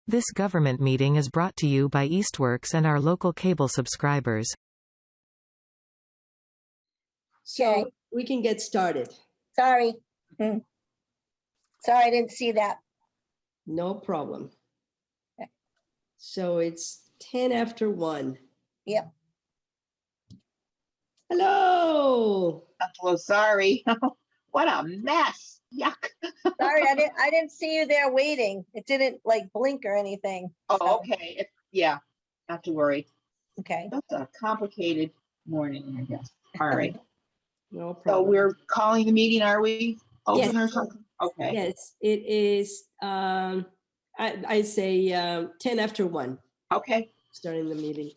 This government meeting is brought to you by Eastworks and our local cable subscribers. So we can get started. Sorry. Sorry, I didn't see that. No problem. Okay. So it's 10 after 1. Yep. Hello. Hello, sorry. What a mess. Yuck. Sorry, I didn't see you there waiting. It didn't like blink or anything. Oh, so, okay. Yeah, not to worry. Okay. That's a complicated morning, I guess. All right. No So problem. we're calling the meeting, are we? Open Yes. or something? Okay. Yes, it is. I say 10 after 1. Okay. Starting the meeting.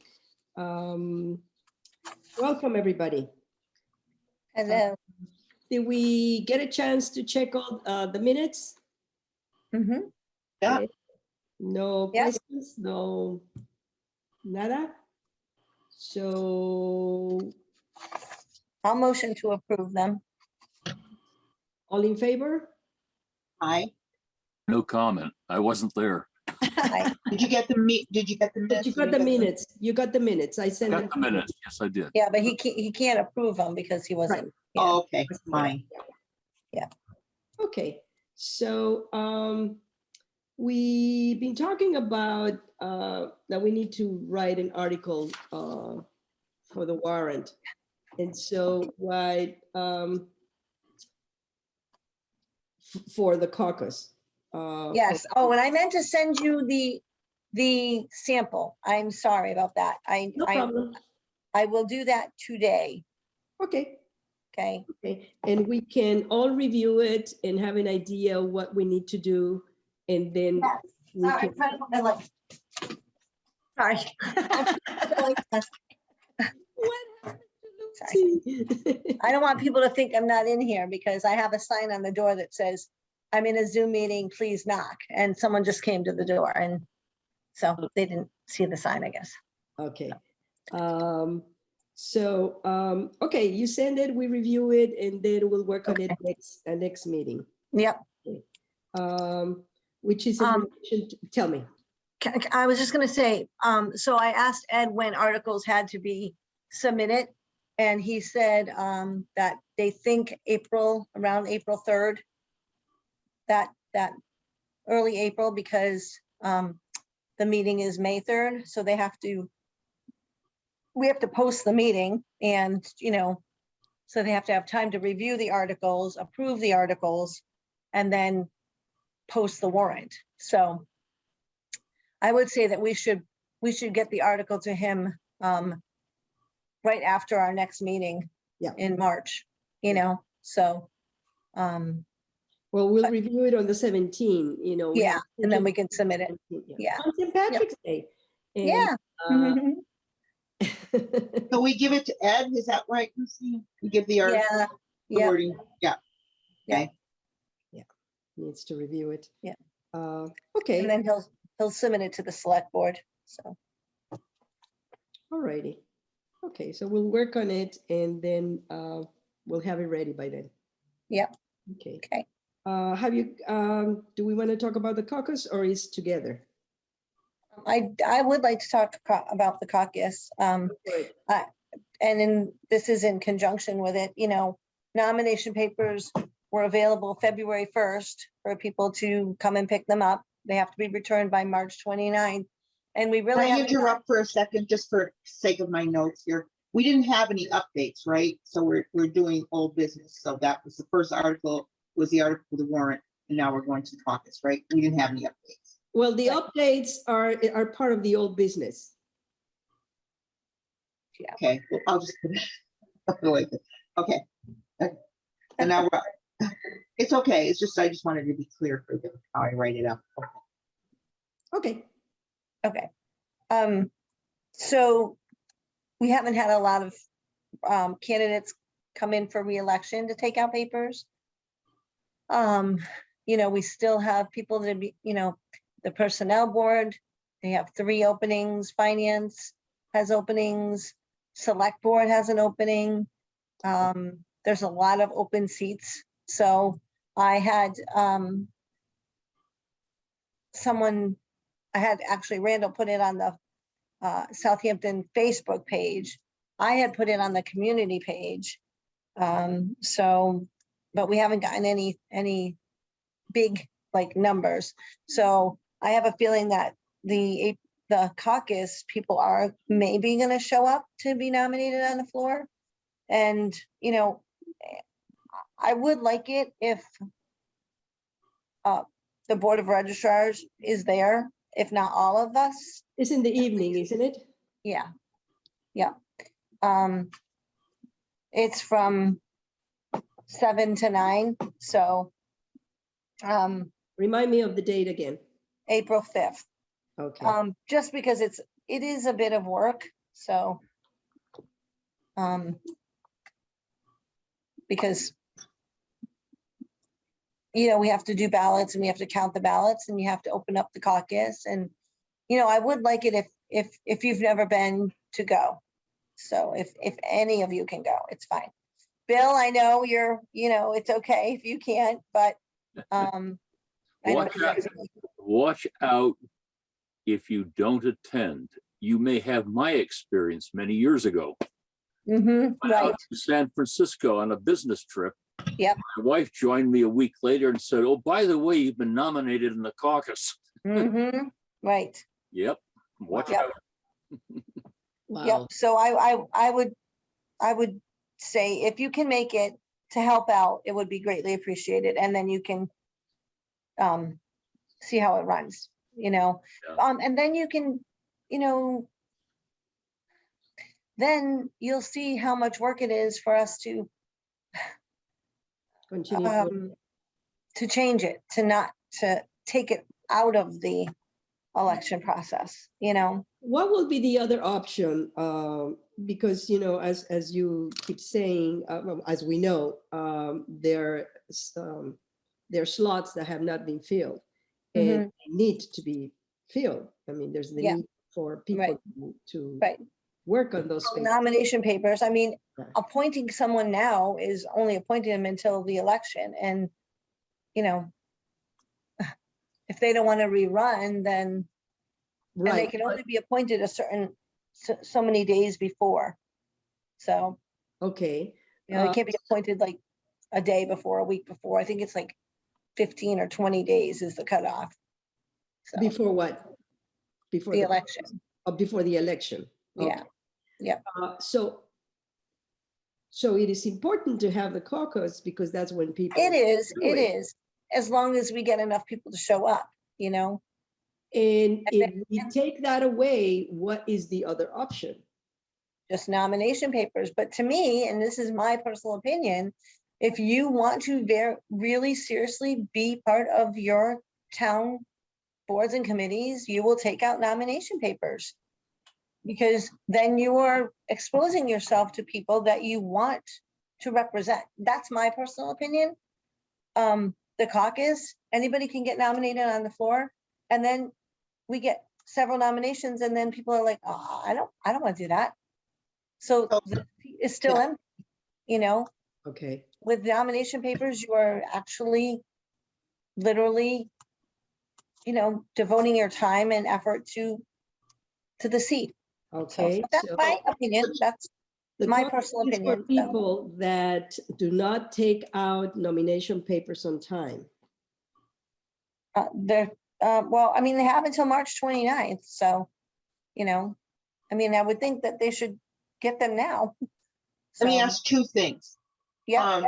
Welcome, everybody. Hello. Did we get a chance to check all the minutes? Mm-hmm. Yeah. Okay. No Yeah. questions, no nada. So I'll motion to approve them. all in favor? Hi. No comment. I wasn't there. Did you get the Did you get the But minutes? you got the minutes. You got the minutes. I sent them. Got the minutes. Yes, I did. Yeah, but he can't approve them because he wasn't. Yeah. Oh, okay, fine. Okay, so we've been talking about that we need to write an article for the warrant. And so what for the caucus. Yes. Oh, and I meant to send you the sample. I'm sorry about that. No problem. I will do that today. Okay. Okay. Okay, and we can all review it and have an idea what we need to do, and then we Sorry, can. I'm trying to put my leg. Sorry. What happened to Sorry. Lucy? I don't want people to think I'm not in here because I have a sign on the door that says, I'm in a Zoom meeting, please knock. And someone just came to the door and so they didn't see the sign, I guess. Okay. Okay, you send it, we review it, and then we'll work on it next meeting. Yep. Which is in relation to- tell me. I was just gonna say, so I asked Ed when articles had to be submitted. And he said that they think around April 3rd, that early April, because the meeting is May 3rd. So we have to post the meeting and, so they have to have time to review the articles, approve the articles, and then post the warrant. So I would say that we should get the article to him right after our next meeting in March, so. Well, we'll review it on the 17th, we Yeah, have and then we can submit it. 17th, Yeah. On St. Patrick's Day. And, Yeah. So we give it to Ed, is that right, Christine? We give the article, Yeah, the yeah, wording, yeah. Okay. Needs to review it. Yeah. Okay. and then he'll submit it to the select board, so. All righty. Okay, so we'll work on it and then we'll have it ready by then. Yep. Okay. Okay. Do we want to talk about the caucus or is together? I would like to talk about the caucus, Right. and this is in conjunction with it, nomination papers were available February 1st for people to come and pick them up. They have to be returned by March 29th. And we really Can I haven't- interrupt for a second, just for sake of my notes here? We didn't have any updates, right? So we're doing old business. So that was the first article, was the article for the warrant, and now we're going to the caucus, right? We didn't have any updates. Well, the Right. updates are part of the old business. Okay, well, I'll just put it away. Okay. And now it's okay. It's just, I just wanted to be clear for how I write it up. Okay. Okay. So we haven't had a lot of candidates come in for reelection to take out papers. We still have people that be, the personnel board, they have 3 openings, finance has openings, select board has an opening. There's a lot of open seats. So I had I had actually Randall put it on the Southampton Facebook page. I had put it on the community page. So, but we haven't gotten any big like numbers. So I have a feeling that the caucus people are maybe going to show up to be nominated on the floor. And, you know, I would like it if the Board of Registrars is there, if not all of us. It's in the evening, isn't it? Yeah, yeah. It's from 7 to 9, so Remind me of the date again. April 5th. Okay. Just because it is a bit of work, so because you know, we have to do ballots and we have to count the ballots and you have to open up the caucus, and you know, I would like it if you've never been to go. So if any of you can go, it's fine. Bill, I know you know, it's okay if you can't, but I know Watch out if you don't attend. You may have my experience many years ago. Went out right. to San Francisco on a business trip. Yep. My wife joined me a week later and said, "Oh, by the way, you've been nominated in the caucus." Right. Yep. Watch Yep. out. Wow. Yep. So I would say if you can make it to help out, it would be greatly appreciated. And then you can see how it runs, you know. Yeah. And then you can, you know, then you'll see how much work it is for us to Continue. to change it, to take it out of the election process, you know. What will be the other option? Because, you know, as you keep saying, well, as we know, there are slots that have not been filled and need to be filled. I mean, there's the Yeah. need for people to Right. work on those spaces. Nomination papers. I mean, Right. appointing someone now is only appointing them until the election. And, you know, if they don't want to rerun, then and they Right. can only be appointed a certain so many days before. So, Okay. you know, they can't be appointed like a day before, a week before. I think it's like 15 or 20 days is the cutoff. So, Before what? Before the election. Before the election. Yeah. Okay. Yeah. So it is important to have the caucus because that's when people. It is. do It is. As long as we get enough people to show up, you know. And if we take that away, what is the other option? Just nomination papers. But to me, and this is my personal opinion, if you want to really seriously be part of your town boards and committees, you will take out nomination papers. Because then you are exposing yourself to people that you want to represent. That's my personal opinion. The caucus, anybody can get nominated on the floor, and then we get several nominations, and then people are like, "Oh, I don't want to do that." So the seat is still empty, you know. Okay. With nomination papers, you are actually literally, you know, devoting your time and effort to the seat. Okay. So that's my opinion. That's my personal caucus is for opinion. So, people that do not take out nomination papers on time. well, I mean, they have until March 29th. So, you know, I mean, I would think that they should get them now. Let me So, ask two things. yeah,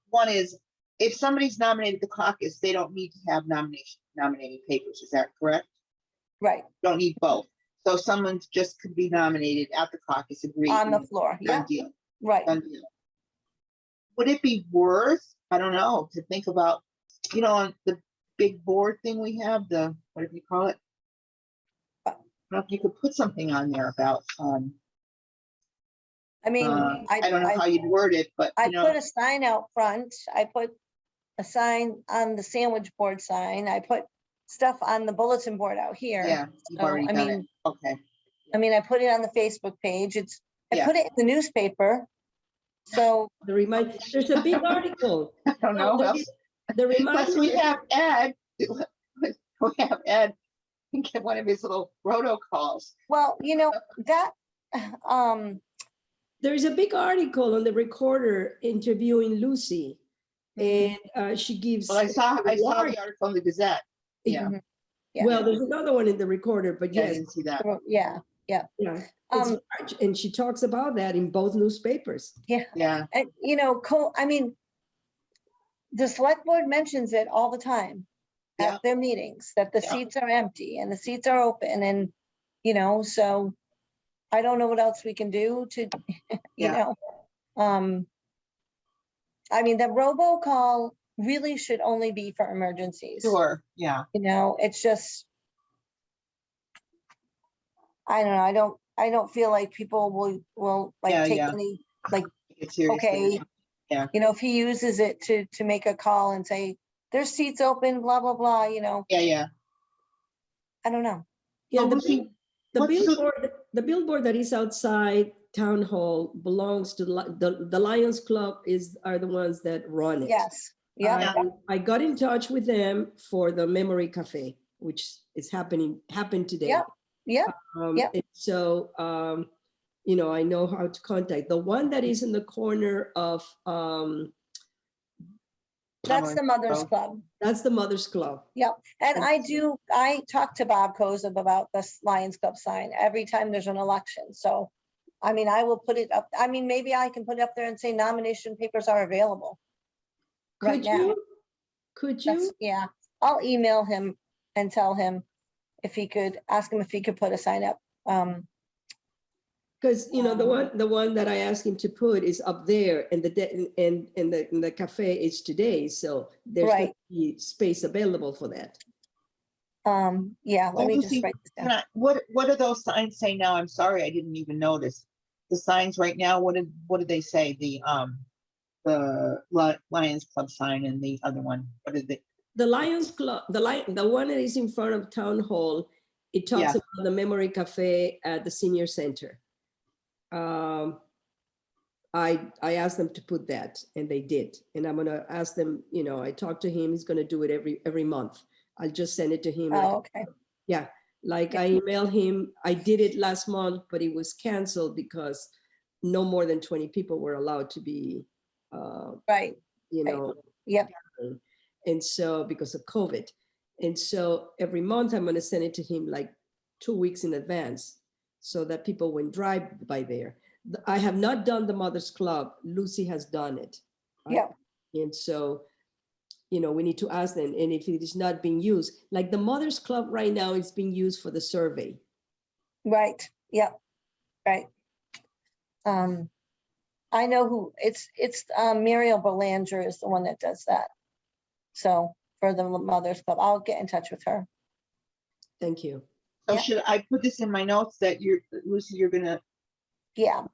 One is, if somebody's nominated the caucus, they don't need to have nominating papers. Is that correct? right, Don't need both. So someone just could be nominated at the caucus, agreed. on the floor. Yeah, Done deal. right. Done deal. Would it be worth, I don't know, to think about, you know, on the big board thing we have, the, what do you call it? I don't know if you could put something on there about, I mean, I don't know how you'd word it, but I you know, put a sign out front. I put a sign on the sandwich board sign. I put stuff on the bulletin board out here. yeah, you've So, already I done it. mean, Okay. I put it on the Facebook page. I Yeah. put it in the newspaper. So, There's a big article. I don't know. The Plus we reminder. have Ed. We have Ed get one of his little roto calls. Well, that, There's a big article on the Recorder interviewing Lucy, and she gives. Well, I saw award- the article in the Gazette. Yeah, mhm, yeah. Well, there's another one in the Recorder, but yeah, I yes, didn't see that. yeah, yeah, it's large, and she talks about that in both newspapers. Yeah, and, I mean, the select board mentions it all the time Yeah. at their meetings, that the Yeah. seats are empty and the seats are open, and, so I don't know what else we can do to, Yeah. I mean, the robocall really should only be for emergencies. sure, yeah. It's just, I don't know, I don't feel like people will like Yeah, take yeah. any, It's seriously. okay. If he uses it to make a call and say, there's seats open, blah, blah, blah, Yeah, yeah. I don't know. Yeah, So the, Lucy, the what's the- the billboard that is outside Town Hall belongs to the Lions Club are the ones that run it. Yes, yeah, I got in touch with them for the Memory Cafe, which is happened today. Yep, yep, yep. And so, I know how to contact the one that is in the corner of, that's the Mother's Oh. Club. that's the Mother's Club. Yep, and And- I talk to Bob Kozub about this Lions Club sign every time there's an election, so, I mean, I will put it up, I mean, maybe I can put it up there and say nomination papers are available. Right Could now. you? Could you? Yeah, I'll email him and tell him if he could, ask him if he could put a sign up. Because the one that I asked him to put is up there, and the cafe is today, so there's going Right. to be space available for that. Yeah, let Oh, me just Lucy, write this down. what do those signs say now? I'm sorry, I didn't even notice. The signs right now, what did they say? The Lions Club sign and the other one, what did they? The Lions Club, the one that is in front of Town Hall, it talks Yeah. about the Memory Cafe at the Senior Center. I asked them to put that, and they did. And I'm gonna ask them, I talked to him, he's gonna do it every month. I'll just send it to him. Oh, okay, Yeah, like I emailed him, I did it last month, but it was canceled because no more than 20 people were allowed to be, right, yep, and so because of COVID. And so every month I'm gonna send it to him like 2 weeks in advance so that people won't drive by there. I have not done the Mother's Club. Lucy has done it. Yep. And so, we need to ask them, and if it is not being used, like the Mother's Club right now is being used for the survey. right, yep, right. I know who, it's Muriel Belanger is the one that does that. So for the Mother's Club, I'll get in touch with her. Thank you. So Yeah. should I put this in my notes that Lucy, you're gonna Yeah,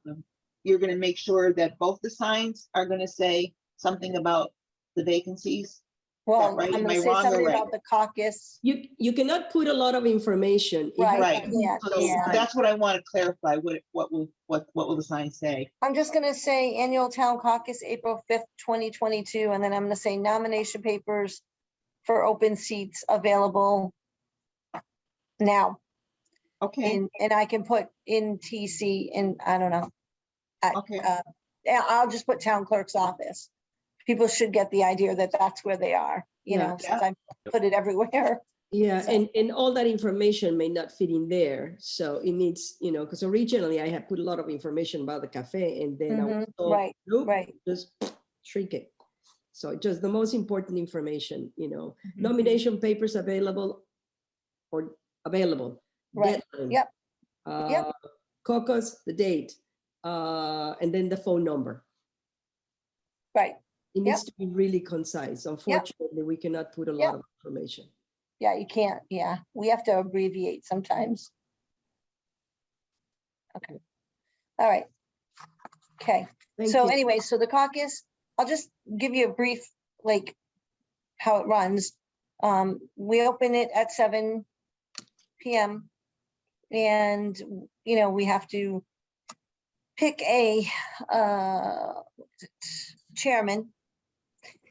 make sure that both the signs are gonna say something about the vacancies? well, right? I'm Am gonna I say wrong or something right? about the caucus. You cannot put a lot of information. It has Right, to be yeah, for the yeah. sign. That's what I want to clarify. What will the sign say? I'm just gonna say annual town caucus, April 5th, 2022, and then I'm gonna say nomination papers for open seats available now. Okay, And I can put in TC in, I don't know. Okay. Yeah, I'll just put town clerk's office. People should get the idea that that's where they are, Yeah. since I put it everywhere. Yeah, So- and all that information may not fit in there. So it needs, because originally I had put a lot of information about the cafe, and then I was Mhm, told, right, nope, right. just shrink it. So just the most important information, Mhm. nomination papers available or available. Right, deadline, yep, Caucus, the date, and then the phone number. right. It needs to be really concise. Unfortunately, we cannot put a lot Yep. of information. Yeah, you can't, yeah. We have to abbreviate sometimes. Okay. All right. Okay. Thank So you. anyway, so the caucus, I'll just give you a brief, how it runs. We open it at 7 PM. And, we have to pick a chairman.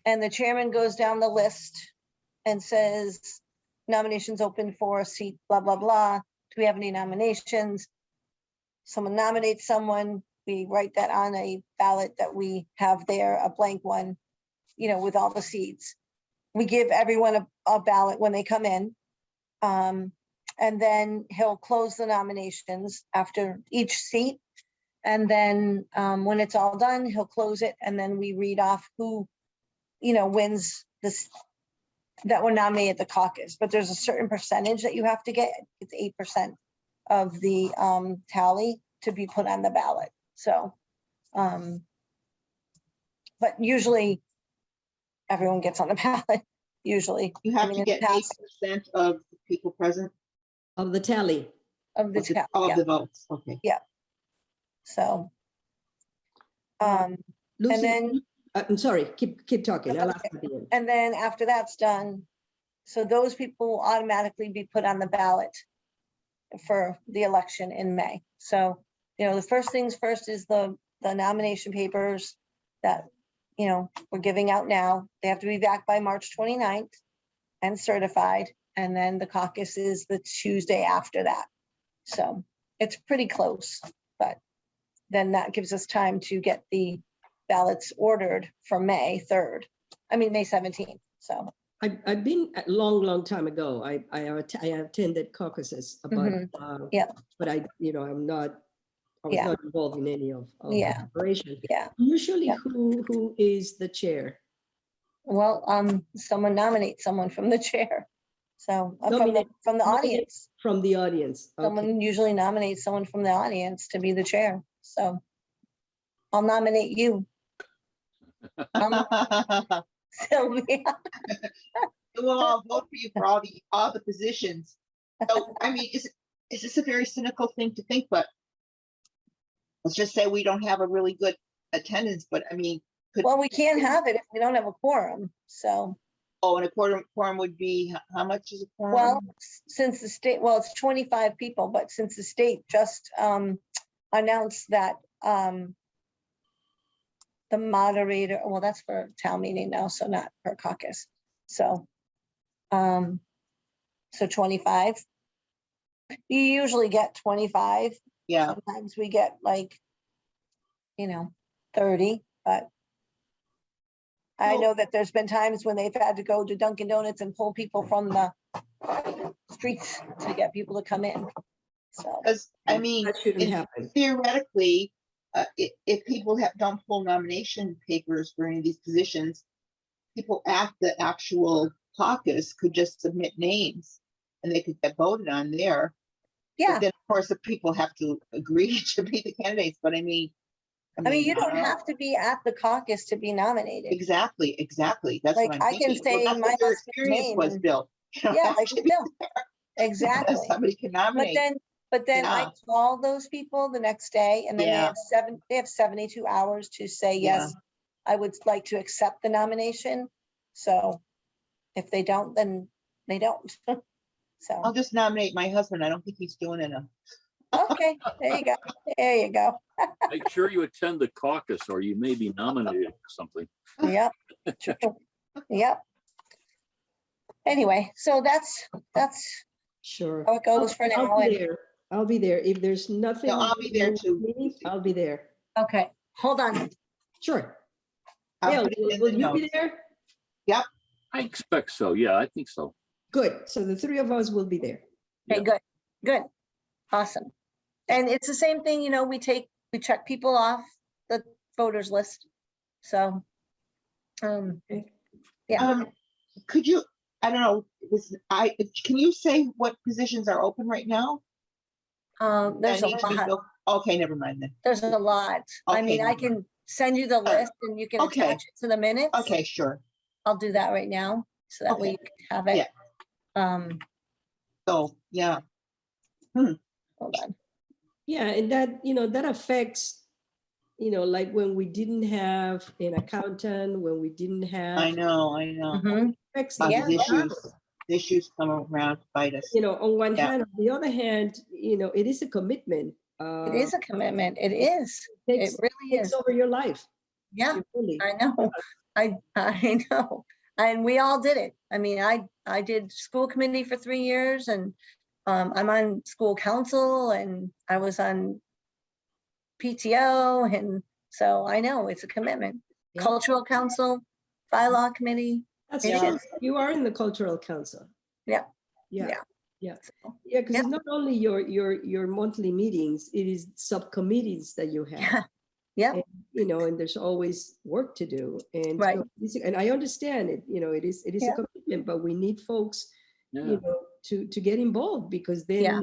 And the chairman goes down the list and says, nominations open for a seat, blah, blah, blah. Do we have any nominations? Someone nominates someone, we write that on a ballot that we have there, a blank one, you know, with all the seats. We give everyone a ballot when they come in. And then he'll close the nominations after each seat. And then when it's all done, he'll close it, and then we read off who, you know, wins this, that were nominated at the caucus. But there's a certain percentage that you have to get. It's 8% of the tally to be put on the ballot. So, but usually everyone gets on the ballot, usually. You I have mean, to in the get past, 8% of the people present Of the tally. of the, of yeah, the votes. Okay. so. Lucy, then- I'm sorry, keep talking. That's I'll ask at the end. And then after that's done, so those people will automatically be put on the ballot for the election in May. So, you know, the first things first is the nomination papers that, you know, we're giving out now. They have to be back by March 29th and certified. And then the caucus is the Tuesday after that. So it's pretty close, but then that gives us time to get the ballots ordered for May 3rd. I mean, May 17th. So, I've been a long time ago. I attended caucuses, but Yeah. but I was Yeah. not involved in any of Yeah. the operation. yeah. Usually, Yeah. who is the chair? Well, someone nominates someone from the chair. So Nominate- from the nominate- audience, From the audience. Okay. someone usually nominates someone from the audience to be the chair. So I'll nominate you, Sylvia. We'll all vote for you for all the positions. So, I mean, is this a very cynical thing to think, but let's just say we don't have a really good attendance, but I mean, Well, we can't have it if we don't have a quorum. So, and a quorum would be, how much is a quorum? well, since the state, well, it's 25 people, but since the state just announced that the moderator, well, that's for town meeting now, so not for caucus. So, so 25. You usually get 25. Yeah, Sometimes we get like, 30, but I Well- know that there's been times when they've had to go to Dunkin' Donuts and pull people from the streets to get people to come in. So, because, I mean, That shouldn't in- happen. theoretically, if people don't pull nomination papers for any of these positions, people at the actual caucus could just submit names and they could get voted on there. yeah, But then, of course, the people have to agree to be the candidates, but I mean, you don't know. have to be at the caucus to be nominated. Exactly. That's Like, what I'm I can thinking. Well, say that's my what your husband's experience name was, and- Bill. You don't Yeah, have like to be Bill. there. Exactly. Somebody can nominate. But then I Yeah. call those people the next day and then Yeah. they have 72 hours to say, yes, I would like to accept the nomination. So if they don't, then they don't. I'll So, just nominate my husband. I don't think he's doing enough. okay, there you go. There you go. Make sure you attend the caucus or you may be nominated for something. Yep. True. Yep. Anyway, so that's Sure. how it goes for now. I'll be And there. I'll be there. If there's nothing. No, I'll be there too. I'll be there. okay, hold on. Sure. I'll Bill, put it in will the you be notes. there? I expect so. Yeah, I think so. Good. So the three of us will be there. Okay, good. Awesome. And it's the same thing, we check people off the voters list. So, yeah, Could you, I don't know, can you say what positions are open right now? there's That a need to be lot, filled? Okay, never mind then. there's a lot. I Okay, mean, I never mind. can send you the list and you can Okay. attach it to the minutes. Okay, sure. I'll do that right now, so that way Okay. you can have it. Yeah. So, yeah, Hold on. Yeah, and that affects, like when we didn't have an accountant, when we didn't have. I know. Mhm. affects Lots the of Yeah. issues come around to bite us. On one Yeah. hand, on the other hand, it is a commitment. It is a commitment. It is. It Takes really takes is. over your life. Yeah, Really. I know. I know. And we all did it. I mean, I did school committee for 3 years, and I'm on school council, and I was on PTO, and so I know it's a commitment. Yeah. Cultural council, bylaw committee. That's Yeah. true. You are in the cultural council. Yeah. Yeah. Yeah. Yeah. So, Yeah, because Yeah. it's not only your monthly meetings, it is subcommittees that you have. Yeah. And, you know, and there's always work to do. And Right. so and I understand it, you know, it is Yeah. a commitment, but we need folks, Yeah. you know, to get involved, because Yeah.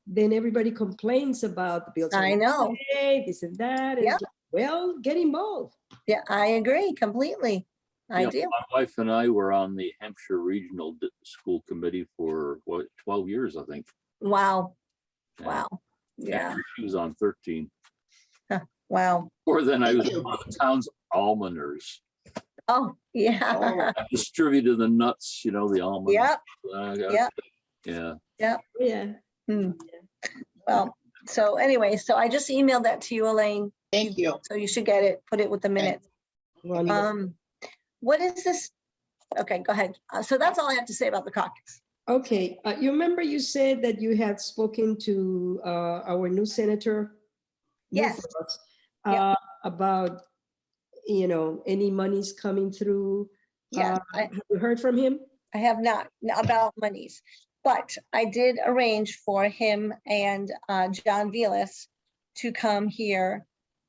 then everybody complains about the bills. I know. This and that. And Yeah. it's like, well, get involved. Yeah, I agree completely. I Yeah, do. My wife and I were on the Hampshire Regional School Committee for what, 12 years, I think. Wow. Yeah. Wow. Yeah. After she was on 13. Wow. Or then I Thank was you. one of the town's almoners. Oh, yeah. I distributed the nuts, you know, the almonds. Yep. Yeah. Yep. Yeah. Hmm. Well, so anyway, so I just emailed that to you, Elaine. Thank you. So you should get it, put it with the minutes. Wonderful. What is this? Okay, go ahead. So that's all I have to say about the caucus. Okay, you remember you said that you had spoken to our new senator? new Yes. for us, Yeah. About, you know, any monies coming through. Yes, Have you heard from him? I have not about monies, but I did arrange for him and John Velas to come here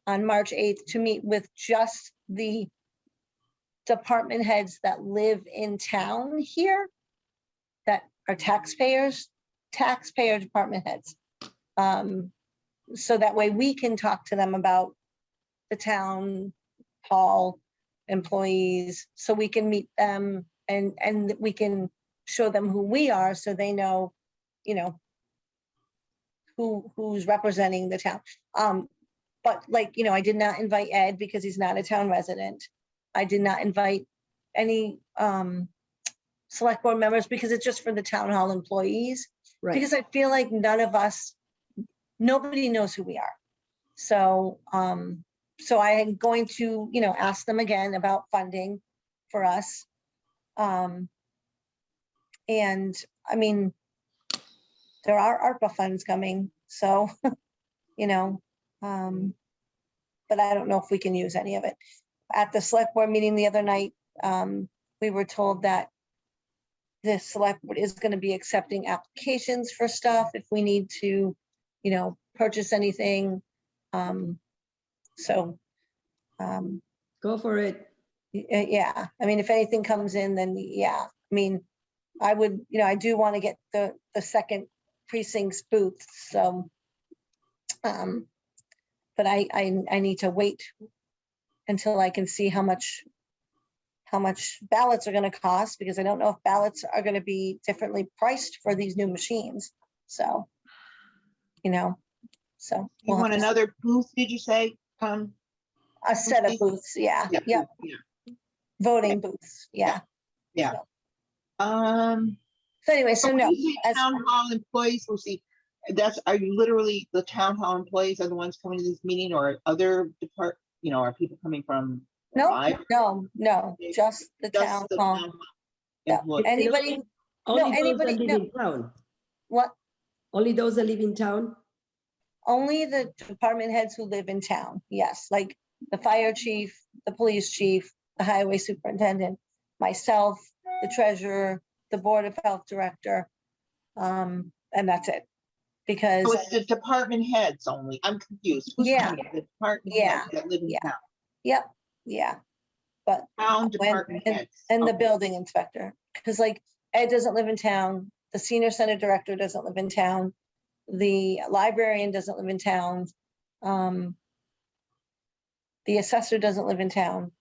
on March 8th to meet with just the department heads that live in town here, that are taxpayer department heads. So that way we can talk to them about the town hall employees, so we can meet them and we can show them who we are, so they know, you know, who's representing the town. But like, you know, I did not invite Ed because he's not a town resident. I did not invite any select board members because it's just for the town hall employees. Right. Because I feel like nobody knows who we are. So, so I am going to, you know, ask them again about funding for us. And I mean, there are ARPA funds coming, so, you know, but I don't know if we can use any of it. At the select board meeting the other night, we were told that the select board is going to be accepting applications for stuff if we need to, you know, purchase anything. So, Go for it. yeah, I mean, if anything comes in, then yeah, I mean, I would, you know, I do want to get the second precinct's booth, so. But I need to wait until I can see how much ballots are going to cost, because I don't know if ballots are going to be differently priced for these new machines. So, you know, so. You we'll want have to- another booth, did you say? A set of booths, yeah, yeah, voting booths, yeah. Yeah. So anyway, so when no, you say as- Town hall employees, we'll see, are you literally, the town hall employees are the ones coming to this meeting, or other you know, are people coming from? the no, library? no, just the Just town the hall. town hall Yeah. employees. Anybody, Only those that anybody- live no. in town. what, Only those that live in town. only the department heads who live in town, yes, like the fire chief, the police chief, the highway superintendent, myself, the treasurer, the board of health director, and that's it. Because, So it's the department heads only, I'm confused. Who's Yeah. coming? The department Yeah. heads that live in Yeah. town, yeah, but, town department heads. and the Okay. building inspector, because like Ed doesn't live in town, the senior center director doesn't live in town, the librarian doesn't live in town, the assessor doesn't live in town,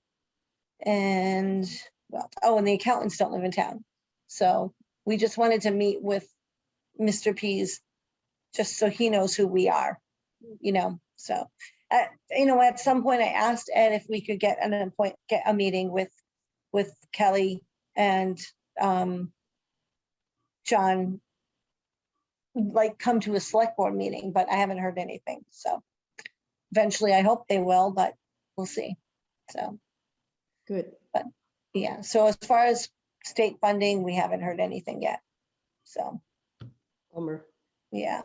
and, well, oh, and the accountants don't live in town. So we just wanted to meet with Mr. Pease, just so he knows who we are, you know, so. You know, at some point I asked Ed if we could get a meeting with Kelly and John, like come to a select board meeting, but I haven't heard anything, so. Eventually, I hope they will, but we'll see, so, Good. Yeah, so as far as state funding, we haven't heard anything yet. So, Bummer. yeah.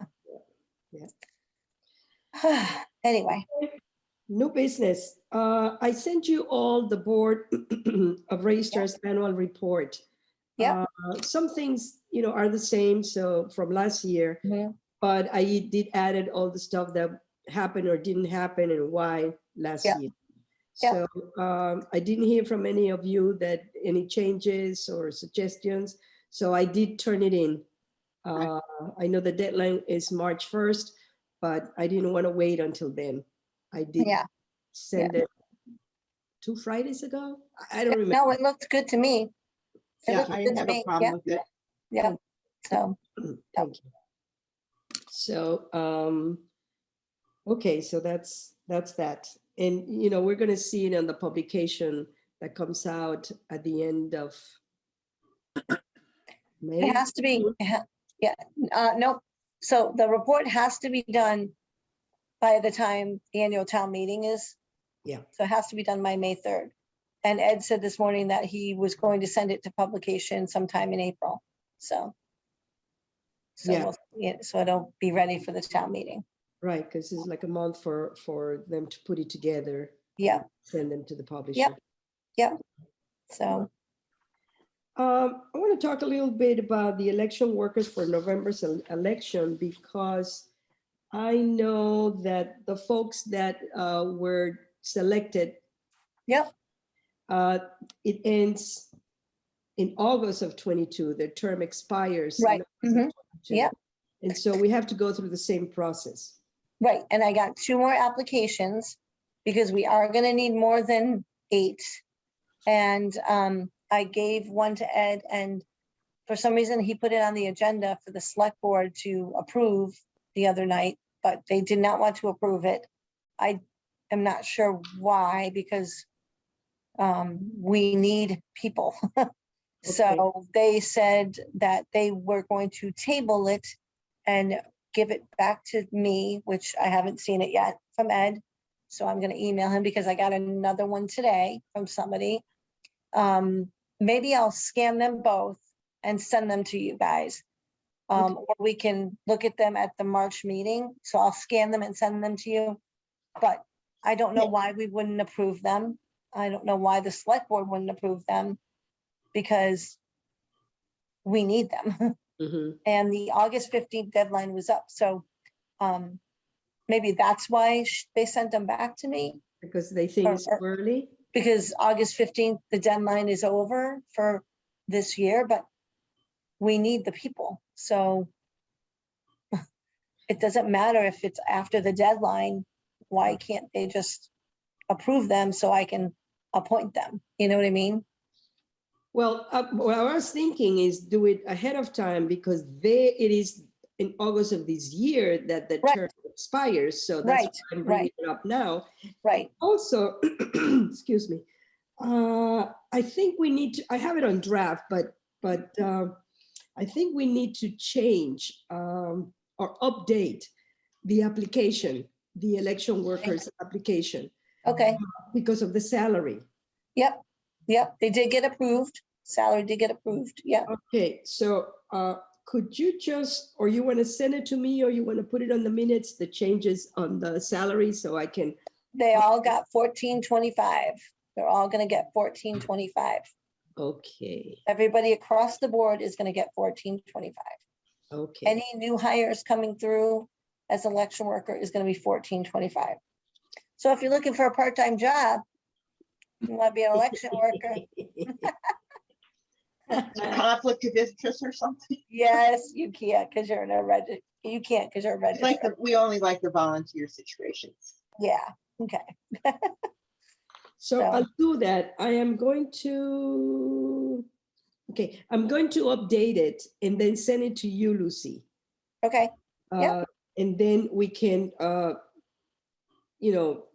Yeah. Anyway, New business. I sent you all the Board of Registrars annual report. Yep. Some things, are the same, so from last year, mhm, but I did added all the stuff that happened or didn't happen and why last Yep. year. Yep. So I didn't hear from any of you that any changes or suggestions, so I did turn it in. I know the deadline is March 1st, but I didn't want to wait until then. I did yeah. send it 2 Fridays ago. I don't remember. No, it looked good to me. It Yeah, looked I good didn't to have a me. problem Yeah, with it. yeah. So, Thank you. So, okay, so that's that. And, we're going to see it on the publication that comes out at the end of May. it has to be, yeah, nope. So the report has to be done by the time the annual town meeting is. Yeah. So it has to be done by May 3rd. And Ed said this morning that he was going to send it to publication sometime in April. So. Yeah. So it'll be ready for the town meeting. Right, because it's like a month for them to put it together, Yeah, send them to the publisher. yeah. So, I want to talk a little bit about the election workers for November's election, because I know that the folks that were selected, Yep. It ends in August of 22. Their term expires. in Right, August of 22. Yep. And so we have to go through the same process. right. And I got 2 more applications because we are going to need more than 8. And I gave one to Ed, and for some reason he put it on the agenda for the select board to approve the other night, but they did not want to approve it. I am not sure why, because we need people. So they said that they were going to table it and give it back to me, which I haven't seen it yet from Ed. So I'm going to email him because I got another one today from somebody. Maybe I'll scan them both and send them to you guys. Or we can look at them at the March meeting. So I'll scan them and send them to you. But I don't know why we wouldn't approve them. I don't know why the select board wouldn't approve them, because we need them. Mhm. And the August 15th deadline was up. So maybe that's why they sent them back to me, Because they think it's Or- early. because August 15th, the deadline is over for this year, but we need the people. So it doesn't matter if it's after the deadline. Why can't they just approve them so I can appoint them? You know what I mean? Well, what I was thinking is do it ahead of time, because it is in August of this year that the Right. term expires. So that's Right, why I'm bringing it up now. Right. Also, excuse me, I think we need to, I have it on draft, but I think we need to change or update the application, the election workers application, Okay. because of the salary. Yep. Yep. They did get approved. Salary did get approved. Yeah. Okay, so could you just, or you want to send it to me, or you want to put it on the minutes, the changes on the salary, so I can, They all got 1425. They're all gonna get 1425. okay, Everybody across the board is gonna get 1425. okay. Any new hires coming through as election worker is gonna be 1425. So if you're looking for a part-time job, you wanna be an election worker, Conflict of interest or something? yes, you can't, because you're in a you can't because you're a It's like register. we only like the volunteer situations. Yeah, okay. So So- I'll do that. I am going to, okay, I'm going to update it and then send it to you, Lucy. Okay, Yep. And then we can,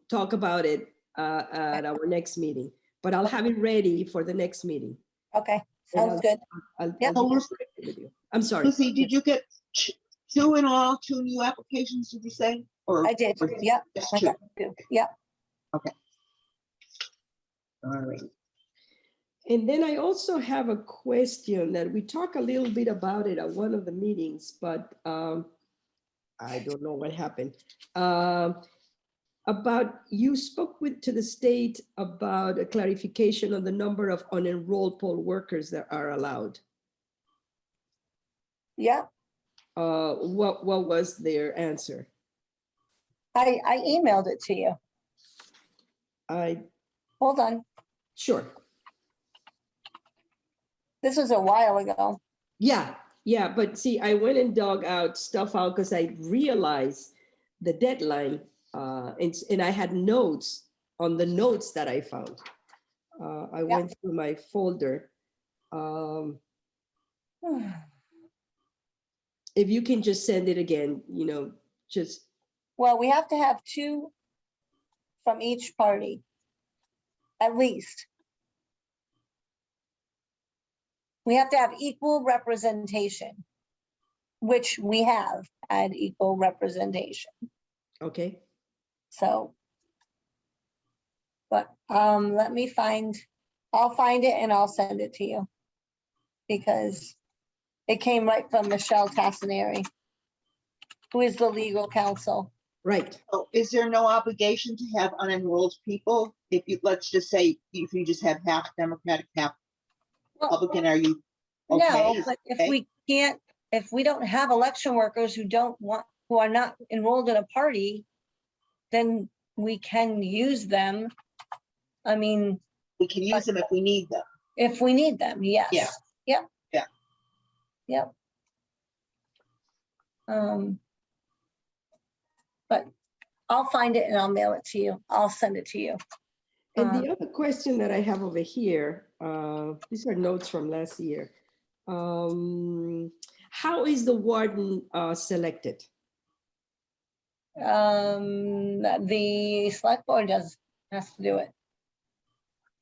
talk about it at our next meeting, but I'll have it ready for the next meeting. okay, And sounds good. I'll Yep. be So Lucy- direct with you. I'm sorry. Lucy, did you get 2 in all, 2 new applications, did you say? Or I did, or yep. just I 2? got two. Yep, All right. And then I also have a question that we talked a little bit about it at one of the meetings, but I don't know what happened. About you spoke to the state about a clarification on the number of unenrolled poll workers that are allowed. Yeah, What was their answer? I emailed it to you. Hold on. Sure. This was a while ago. Yeah, but see, I went and dug out stuff out because I realized the deadline, and I had notes on the notes that I found. I went through my folder. If you can just send it again, just. Well, we have to have 2 from each party, at least. We have to have equal representation, which we have had equal representation. Okay. So, but let me I'll find it and I'll send it to you. Because it came right from Michelle Tassinari, who is the legal counsel. Right. So is there no obligation to have unenrolled people? If you, let's just say, if you just have half Democratic, half Republican, are you okay? No, but if we don't have election workers who are not enrolled in a party, then we can use them. I mean. We can use them if we need them. If we need them, yes. Yeah. Yep. Yeah. Yep. But I'll find it and I'll mail it to you. I'll send it to you. And the other question that I have over here, these are notes from last year. How is the warden selected? The select board has to do it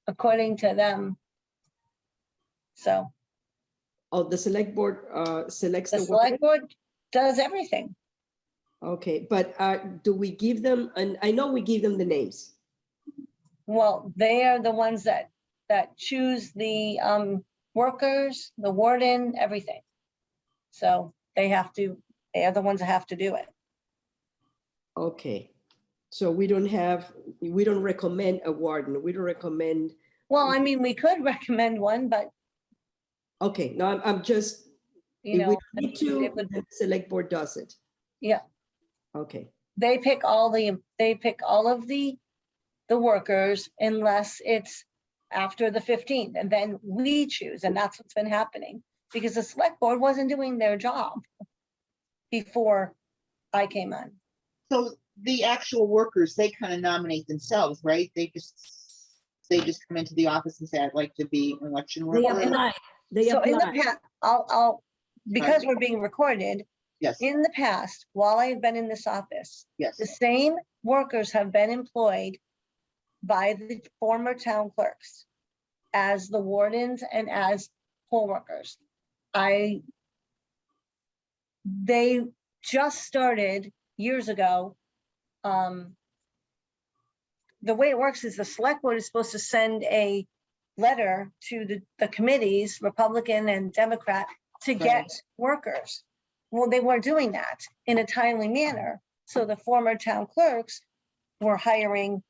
according to them. So. Oh, the select board selects The the select board does everything. Okay, but do we give them, and I know we give them the names. Well, they are the ones that choose the workers, the warden, everything. So they are the ones that have to do it. Okay, so we don't recommend a warden. We don't recommend. Well, I mean, we could recommend one, but. Okay, no, I'm just, You know, we need to, the select board does it. Yeah. Okay. They pick all of the workers unless it's after the 15th, and then we choose, and that's what's been happening because the select board wasn't doing their job before I came on. So the actual workers, they kind of nominate themselves, right? They just come into the office and say, I'd like to be an election worker. They So apply. in the past, I'll because we're being recorded. Yes. In the past, while I have been in this office, Yes. the same workers have been employed by the former town clerks as the wardens and as poll workers. They just started years ago. The way it works is the select board is supposed to send a letter to the committees, Republican and Democrat, to get workers. Well, they weren't doing that in a timely manner. So the former town clerks were hiring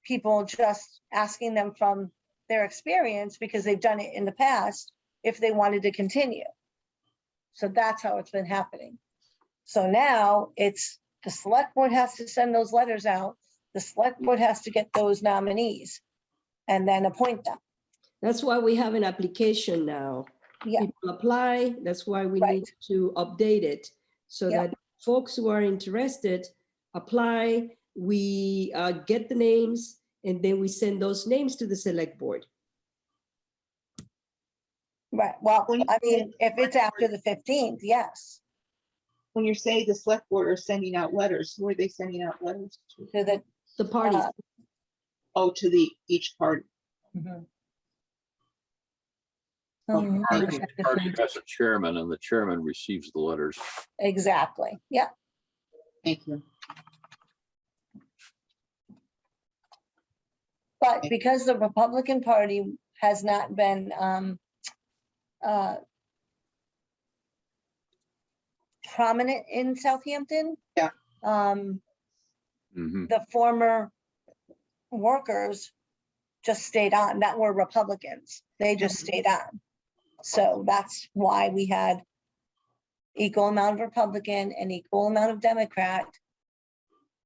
people, just asking them from their experience, because they've done it in the past, if they wanted to continue. So that's how it's been happening. So now it's the select board has to send those letters out. The select board has to get those nominees and then appoint them. That's why we have an application now. Yeah. People apply. That's why we need to update it so that folks who are interested apply. We get the names and then we send those names to the select board. Right. Well, I mean, if it's after the 15th, yes. When you say the select board are sending out letters, who are they sending out letters to? To the parties. To each party. Mhm. Thank you. Each party has a chairman, and the chairman receives the letters. Exactly. Yeah. Thank you. But because the Republican Party has not been prominent in Southampton. Yeah. Mhm. The former workers just stayed on, that were Republicans. They just stayed on. So that's why we had equal amount of Republican and equal amount of Democrat,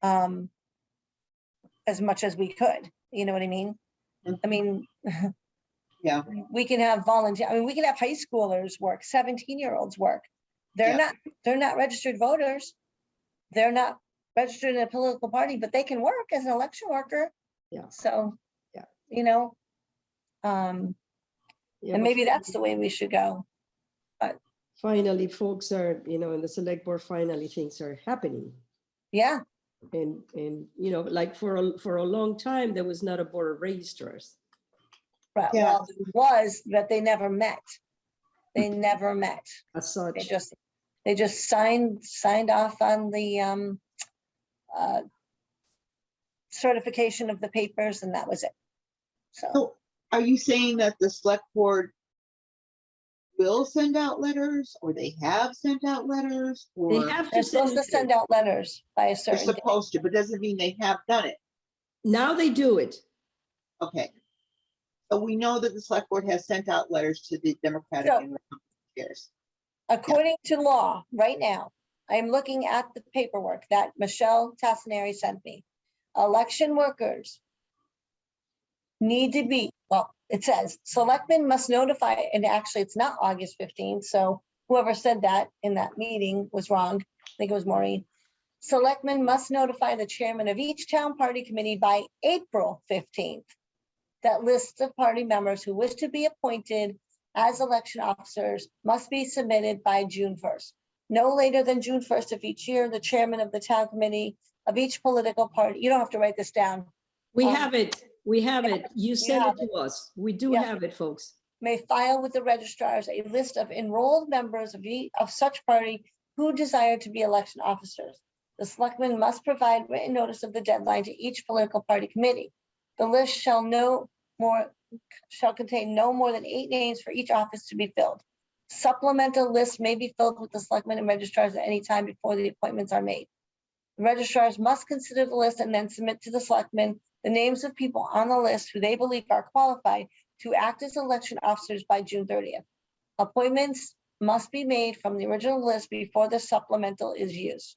as much as we could, you know what I mean? I mean, Yeah. we can have volunteer, I mean, we can have high schoolers work, 17-year-olds work. Yeah. They're not registered voters. They're not registered in a political party, but they can work as an election worker. Yeah. So, Yeah. you know, Yeah, and but maybe that's the way we should go. finally, folks are, in the select board, finally things are happening. Yeah, And like for a long time, there was not a board of registrars. right. Yeah. Well, it was, but they never met. They never met. As such. They just signed off on the certification of the papers, and that was it. So So are you saying that the select board will send out letters, or they have sent out letters, They or have they're to supposed to send out letters by a they're certain date. supposed to, but doesn't mean they have done it? Now they do it. Okay. So we know that the select board has sent out letters to the Democratic So- and Republican chairs. According to law, right now, I'm looking at the paperwork that Michelle Tassinari sent me. Election workers need to be, well, it says selectmen must notify, and actually it's not August 15th, so whoever said that in that meeting was wrong. I think it was Maureen. Selectmen must notify the chairman of each town party committee by April 15th. That list of party members who wish to be appointed as election officers must be submitted by June 1st. No later than June 1st of each year, the chairman of the town committee of each political party, you don't have to write this down, We Um, have it. We have it. You sent have it to us. We do Yeah. have it, folks. may file with the registrars a list of enrolled members of such party who desire to be election officers. The selectmen must provide written notice of the deadline to each political party committee. The list shall contain no more than 8 names for each office to be filled. Supplemental lists may be filled with the selectmen and registrars at any time before the appointments are made. The registrars must consider the list and then submit to the selectmen the names of people on the list who they believe are qualified to act as election officers by June 30th. Appointments must be made from the original list before the supplemental is used.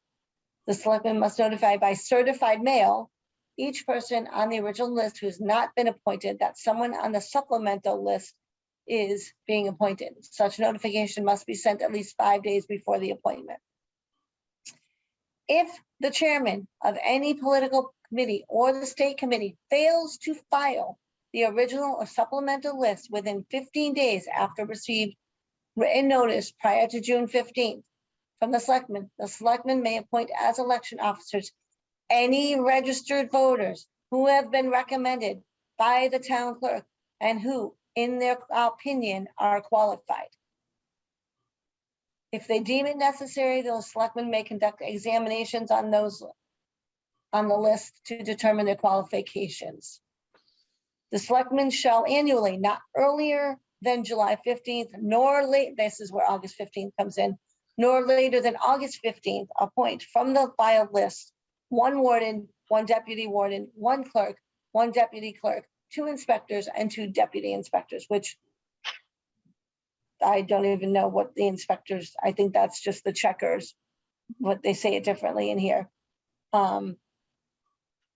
The selectmen must notify by certified mail each person on the original list who has not been appointed that someone on the supplemental list is being appointed. Such notification must be sent at least 5 days before the appointment. If the chairman of any political committee or the state committee fails to file the original or supplemental list within 15 days after received written notice prior to June 15th from the selectmen may appoint as election officers any registered voters who have been recommended by the town clerk and who, in their opinion, are qualified. If they deem it necessary, the selectmen may conduct examinations on those on the list to determine their qualifications. The selectmen shall annually, not earlier than July 15th, nor late, this is where August 15th comes in, nor later than August 15th, appoint from the filed list 1 warden, 1 deputy warden, 1 clerk, 1 deputy clerk, 2 inspectors, and 2 deputy inspectors, which I don't even know what the inspectors, I think that's just the checkers, what they say it differently in here.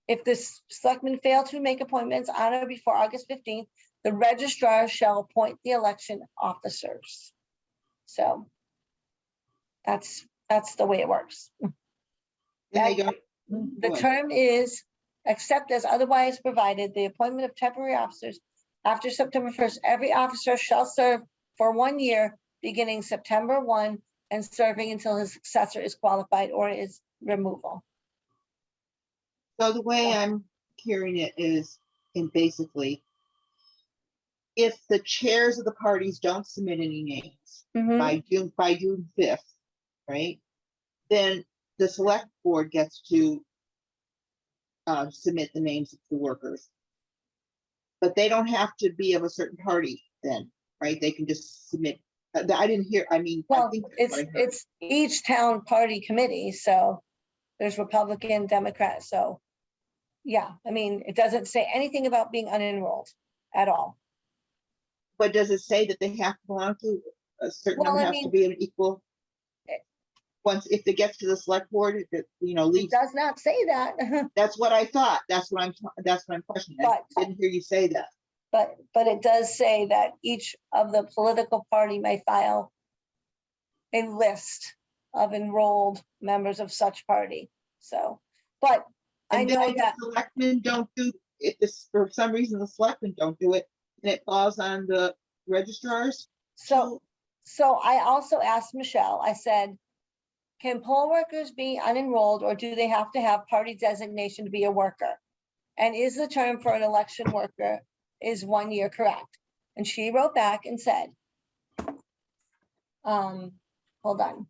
If the selectmen fail to make appointments on or before August 15th, the registrar shall appoint the election officers. So that's the way it works. And they don't, The Go ahead. term is, except as otherwise provided, the appointment of temporary officers after September 1st, every officer shall serve for 1 year, beginning September 1 and serving until his successor is qualified or is removal. so the way I'm hearing it is, in basically, if the chairs of the parties don't submit any names Mhm. by June 5th, right? Then the select board gets to submit the names of the workers. But they don't have to be of a certain party then, right? They can just submit. I didn't hear, I mean, I Well, think that's what I heard. it's each town party committee, so there's Republican, Democrat, so. Yeah, I mean, it doesn't say anything about being unenrolled at all. But does it say that they have to belong to a certain Well, number, I has to mean, be an equal? Once, if it gets to the select board, if it, you know, It leaves, does not say that, that's what I thought. That's what I'm questioning. I But- didn't hear you say that. but it does say that each of the political party may file a list of enrolled members of such party, so, but I And then know if that, the selectmen don't do, if this, for some reason, the selectmen don't do it, and it falls on the registrars. so I also asked Michelle, I said, can poll workers be unenrolled or do they have to have party designation to be a worker? And is the term for an election worker is 1 year correct? And she wrote back and said, hold on.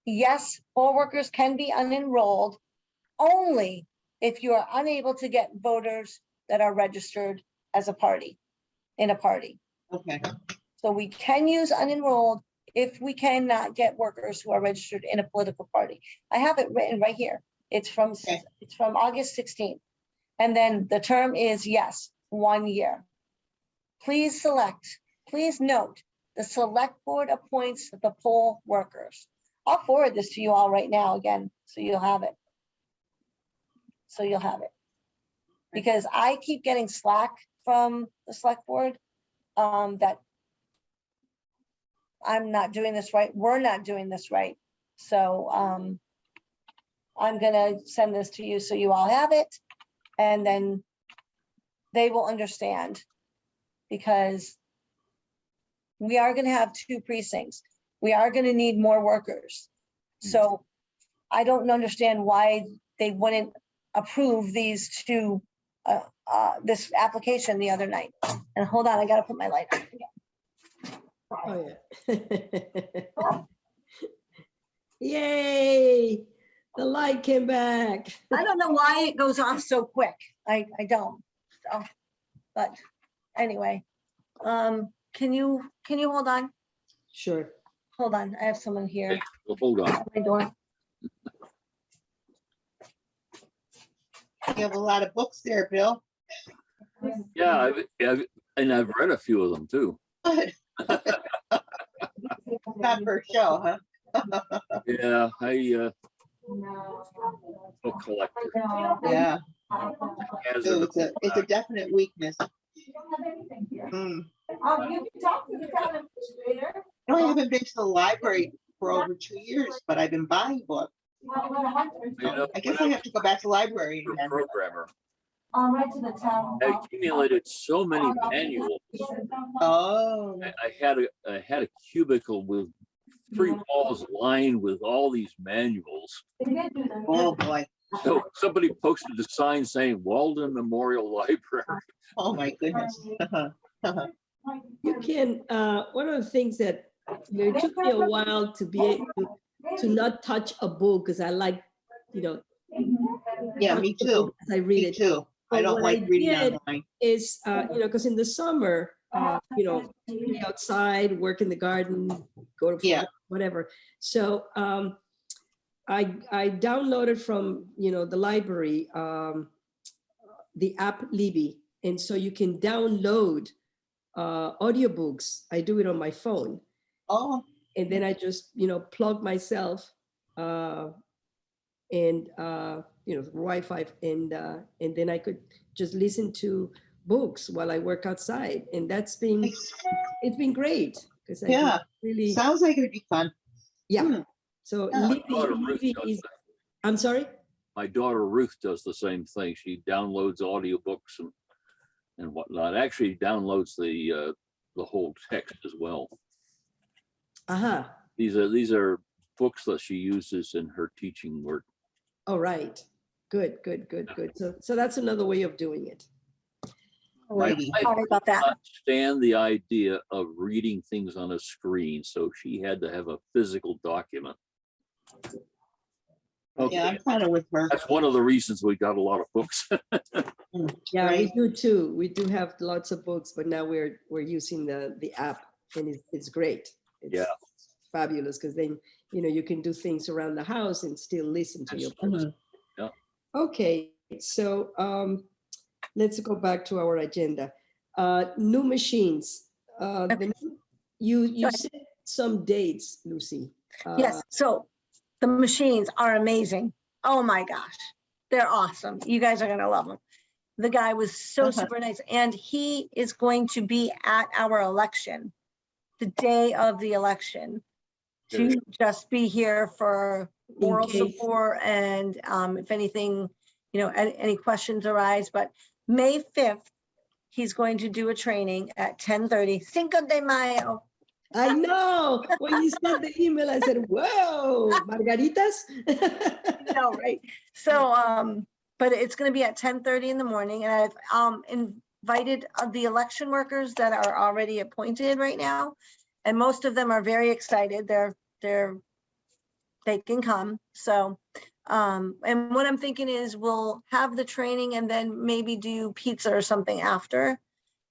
Yes, poll workers can be unenrolled only if you are unable to get voters that are registered as a party, in a party. Okay, So we can use unenrolled if we cannot get workers who are registered in a political party. I have it written right here. It's from, Okay. it's from August 16th. And then the term is, yes, 1 year. Please note, the select board appoints the poll workers. I'll forward this to you all right now again, so you'll have it. So you'll have it. Because I keep getting slack from the select board, that I'm not doing this right, we're not doing this right. So I'm gonna send this to you so you all have it, and then they will understand. Because we are gonna have 2 precincts. We are gonna need more workers. So I don't understand why they wouldn't approve these 2, this application the other night. And hold on, I gotta put my light on again. Oh, yeah. Yay, the light came back. I don't know why it goes off so quick. I don't, so, but anyway. Can you hold on? Sure. Hold on, I have someone here Well, hold on. at my door. you have a lot of books there, Bill. Yeah, I've read a few of them too. Good. Not for show, huh? Yeah, book collector. Yeah, Hazard. so it's a definite weakness. You don't have anything here. Hmm. You can talk to the town administrator. No, I haven't been to the library for over 2 years, but I've been buying books. You know, I guess I have to go back to the library for again. programmer, Right to the town. I accumulated so many manuals. Oh, I had a cubicle with 3 walls lined with all these manuals. oh boy. So somebody posted a sign saying Walden Memorial Library. Oh my goodness. You can, one of the things that, it took me a while to be able to not touch a book, because I like, Yeah, me too. as I read Me it, too. I But don't what like I reading did online. is, because in the summer, be outside, work in the garden, go to Yeah. whatever. So I downloaded from, the library, the app Libby. And so you can download audiobooks. I do it on my phone. Oh, And then I just, plug myself and, Wi-Fi and then I could just listen to books while I work outside. And it's been great. Because I Yeah. really, sounds like it'd be fun. yeah. Hmm. So Yeah. Libby is, I'm sorry? My daughter Ruth does the same thing. She downloads audiobooks and whatnot. Actually downloads the whole text as well. Uh-huh. These are books that she uses in her teaching work. All right. Good. So that's another way of doing it. Alrighty. Sorry about that. Not stand the idea of reading things on a screen, so she had to have a physical document. Okay, Yeah, I'm kind of with her. that's one of the reasons we got a lot of books. Yeah, we Right. do too. We do have lots of books, but now we're using the app, and it's great. It's Yeah. fabulous, because then, you can do things around the house and still listen to your books. Mhm. Yeah. Okay, so let's go back to our agenda. New machines. You said some dates, Lucy. Yes, so the machines are amazing. Oh my gosh, they're awesome. You guys are gonna love them. The guy was so super nice, and he is going to be at our election, the day of the election, to just be here for moral case. support and if anything, any questions arise. But May 5th, he's going to do a training at 10:30, Cinco de Mayo. I know. When you sent the email, I said, "Whoa, margaritas." No, right? So, but it's going to be at 10:30 in the morning, and I've invited the election workers that are already appointed right now, and most of them are very excited. They can come. So, and what I'm thinking is we'll have the training and then maybe do pizza or something after,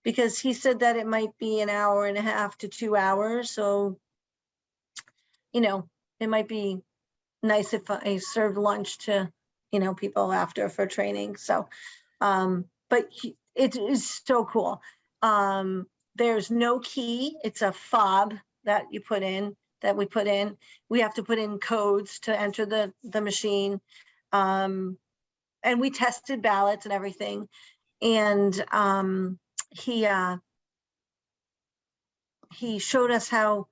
because he said that it might be an hour and a half to 2 hours. So, it might be nice if I served lunch to, people after for training. So, but it is so cool. There's no key. It's a fob that we put in. We have to put in codes to enter the machine. And we tested ballots and everything. And he showed us how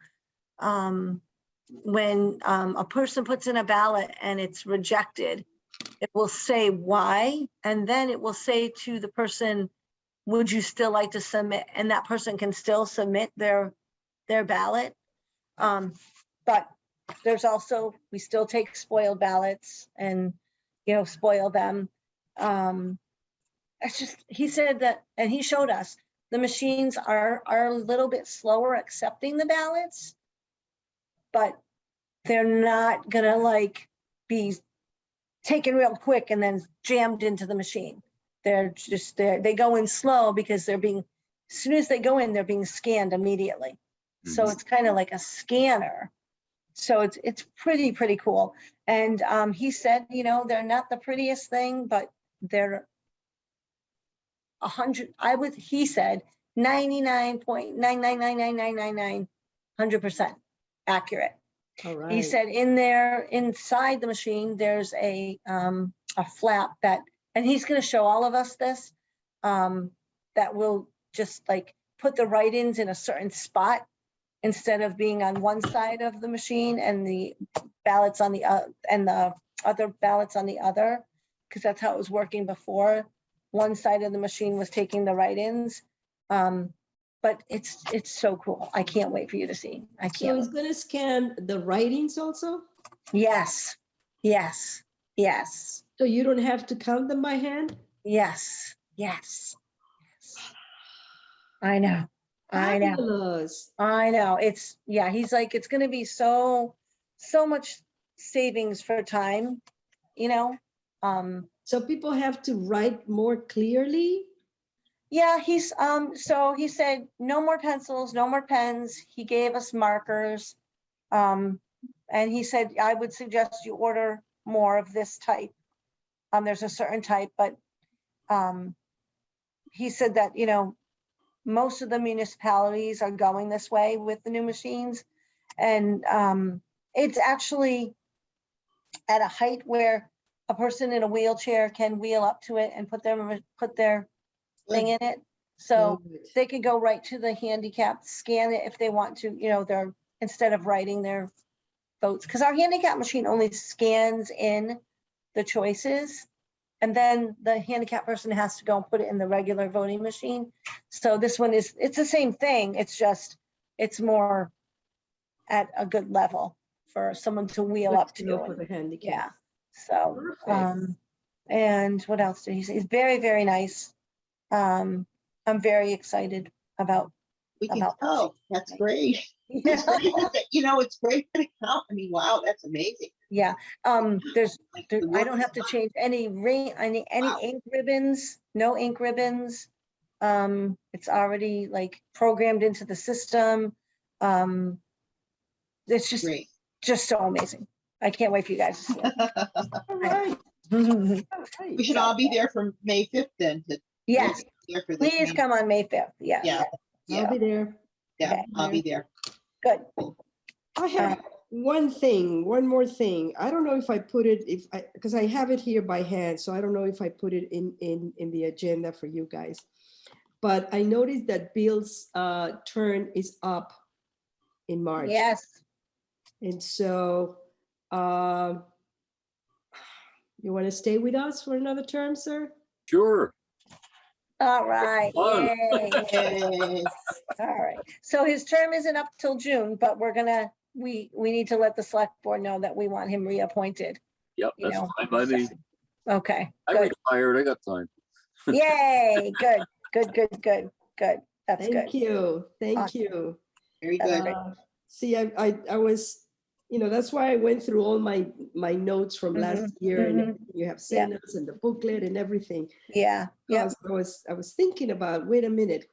when a person puts in a ballot and it's rejected, it will say why, and then it will say to the person, would you still like to submit? And that person can still submit their ballot. But there's also, we still take spoiled ballots and, spoil them. It's just, he said that, and he showed us, the machines are a little bit slower accepting the ballots, but they're not gonna be taken real quick and then jammed into the machine. They go in slow because as soon as they go in, they're being scanned immediately. So it's kind of like a scanner. So it's pretty cool. And he said, they're not the prettiest thing, but they're 99.9999999 100% accurate. All right. He said inside the machine, there's a flap and he's going to show all of us this, that will just put the write-ins in a certain spot instead of being on one side of the machine and the ballots on the and the other ballots on the other, because that's how it was working before. One side of the machine was taking the write-ins. But it's so cool. I can't wait for you to see. So it's going to scan the writings also? Yes. So you don't have to count them by hand? Yes. I know. Fabulous. I know. He's like, it's going to be so much savings for time, So people have to write more clearly? Yeah, so he said, no more pencils, no more pens. He gave us markers. And he said, I would suggest you order more of this type. There's a certain type, but he said that, most of the municipalities are going this way with the new machines. And it's actually at a height where a person in a wheelchair can wheel up to it and put their thing in it. So they can go right to the handicap, scan it if they want to, instead of writing their votes. Because our handicap machine only scans in the choices. And then the handicap person has to go and put it in the regular voting machine. So this one it's the same thing. It's just, it's more at a good level for someone to wheel up to. For the handicap. Yeah. So, Perfect. and what else did he say? He's very, very nice. I'm very excited about. We can tell. That's great. Yeah. It's great to count. I mean, wow, that's amazing. Yeah, Like there, the I work don't is have to done. change any Wow. ink ribbons, no ink ribbons. It's already like programmed into the system. It's Great. just so amazing. I can't wait for you guys to see All right. it. All right. We should all be there from May 5th then to Yes, there for this. please May- come on May 5th. Yeah, Yeah, I'll yeah, be there. yeah, okay. I'll be there. Good. I have one more thing. I don't know if I put it, because I have it here by hand, so I don't know if I put it in the agenda for you guys. But I noticed that Bill's term is up in March. Yes. And so you want to stay with us for another term, sir? Sure. All right. Fun. Yay. Yay. All right. So his term isn't up till June, but we need to let the select board know that we want him reappointed. Yep, You that's know, fine by me. Okay, I good. retired, I got time. Yay, good. That's good. Thank you. Thank Awesome. you. Very good. See, I was, that's why I went through all my notes from last year, and everything you have sent us, and the booklet and everything. Yeah, yeah. Because I was thinking about, wait a minute,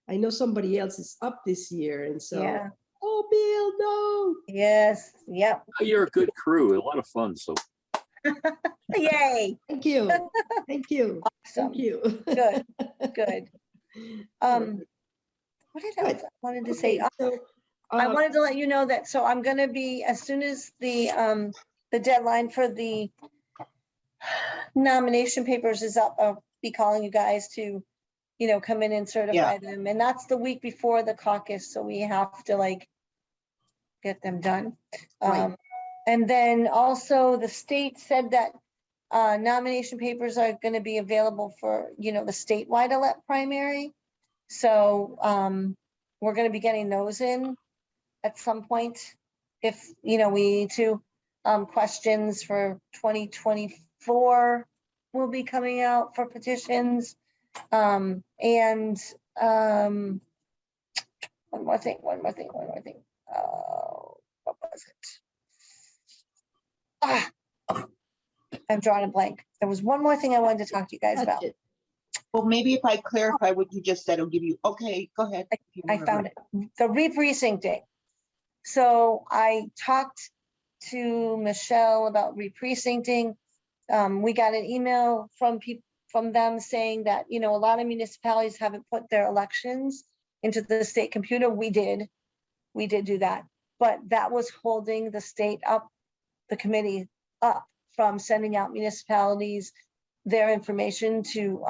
I know somebody else is up this year, and so, Yeah. oh, Bill, no. Yes, yep. You're a good crew, a lot of fun, so. Yay. Thank you. Thank you. Awesome. Thank you. Good. What did I wanted to say? Okay, so, I wanted to let you know that, so I'm gonna be, as soon as the deadline for the nomination papers is up, I'll be calling you guys to, come in and certify them. And that's the week before the caucus, so we have to like get them done. Right. And then also the state said that nomination papers are gonna be available for, the statewide elect primary. So we're gonna be getting those in at some point. If, we need to, questions for 2024 will be coming out for petitions. And one more thing. What was it? I'm drawing a blank. There was one more thing I wanted to talk to you guys about. That's it. Well, maybe if I clarify what you just said, it'll give you, okay, go ahead. if you I remember. found it, the re-precincting. So I talked to Michelle about re-precincting. We got an email from them saying that, a lot of municipalities haven't put their elections into the state computer. We did do that, but that was holding the state up, the committee up from sending out municipalities their information to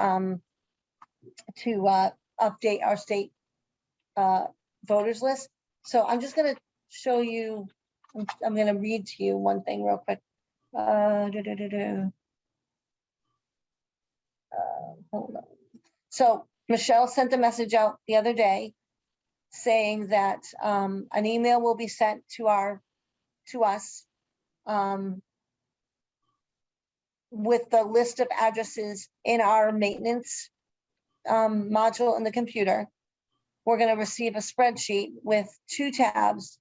update our state voters list. So I'm just gonna show you, I'm gonna read to you one thing real quick. Hold on. So Michelle sent a message out the other day saying that an email will be sent to us with the list of addresses in our maintenance module in the computer. We're going to receive a spreadsheet with 2 tabs,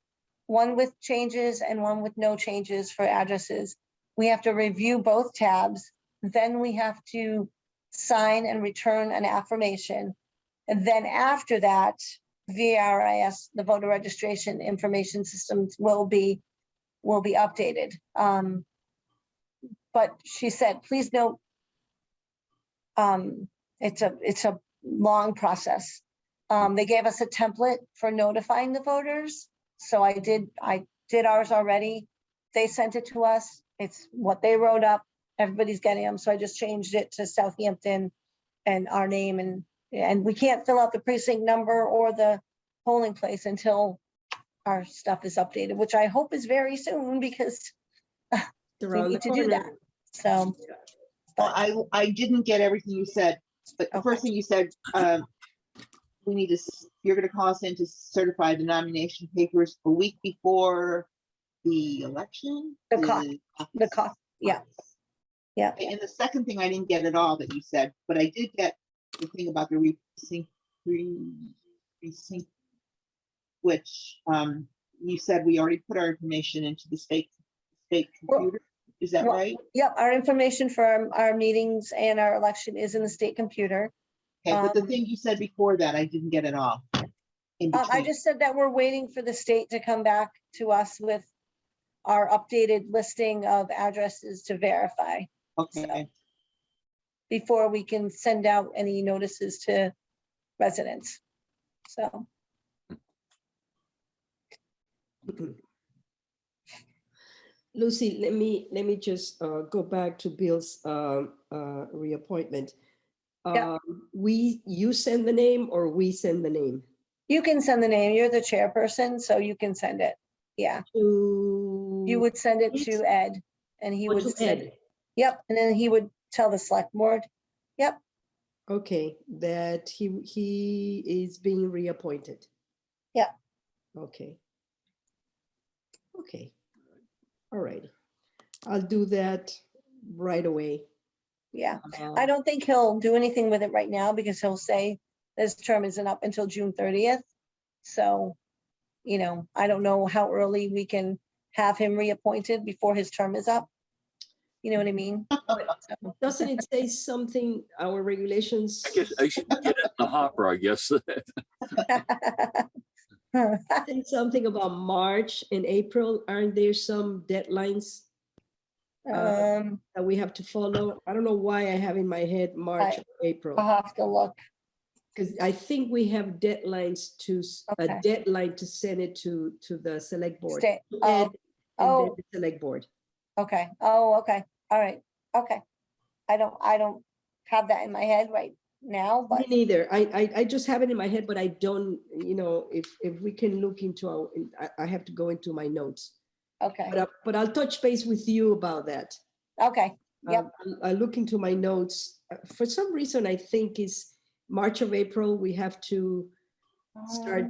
one with changes and one with no changes for addresses. We have to review both tabs. Then we have to sign and return an affirmation. And then after that, VRIS, the voter registration information systems will be updated. But she said, please note, it's a long process. They gave us a template for notifying the voters. So I did ours already. They sent it to us. It's what they wrote up. Everybody's getting them. So I just changed it to Southampton and our name, and we can't fill out the precinct number or the polling place until our stuff is updated, which I hope is very soon because we Around need the to do that. corner. So, Well, I didn't get everything you said, but the first thing you said, we need to, you're gonna call us in to certify the nomination papers a week before the election? The cost, yeah. Yeah. And the second thing I didn't get at all that you said, but I did get the thing about the re-precinct, which you said we already put our information into the state state computer. Is that Well, right? Yep, our information for our meetings and our election is in the state computer. Okay, but the um, thing you said before that, I didn't get it all. In I between. just said that we're waiting for the state to come back to us with our updated listing of addresses to verify Okay, before we can send out any notices to residents. So, Lucy, let me just go back to Bill's reappointment. Yeah. You send the name or we send the name? you can send the name, you're the chairperson, so you can send it. Yeah, To you would send it It? to Ed and he or would to send, Ed? yep, and then he would tell the select board. Yep, Okay, that he is being reappointed. Yeah. Okay. Okay. All right. I'll do that right away. yeah. Um, I don't think he'll do anything with it right now because he'll say his term isn't up until June 30th. So, I don't know how early we can have him reappointed before his term is up. You know what I mean? So- Doesn't it say something, our regulations? I guess I should get it in the hopper, I guess. Say something about March and April? Aren't there some deadlines Um, that we have to follow? I don't know why I have in my head March or April, I'll have to look. because I think we have deadlines a Okay. deadline to send it to the select board. Stay, to oh, Ed, and then oh. the select board. okay. Oh, okay. All right. Okay. I don't have that in my head right now, Me but neither. I just have it in my head, but I don't, if we can look into I have to go into my notes. okay. But I'll touch base with you about that. Okay. Yep. I'll look into my notes. For some reason, I think is March or April, we have to start.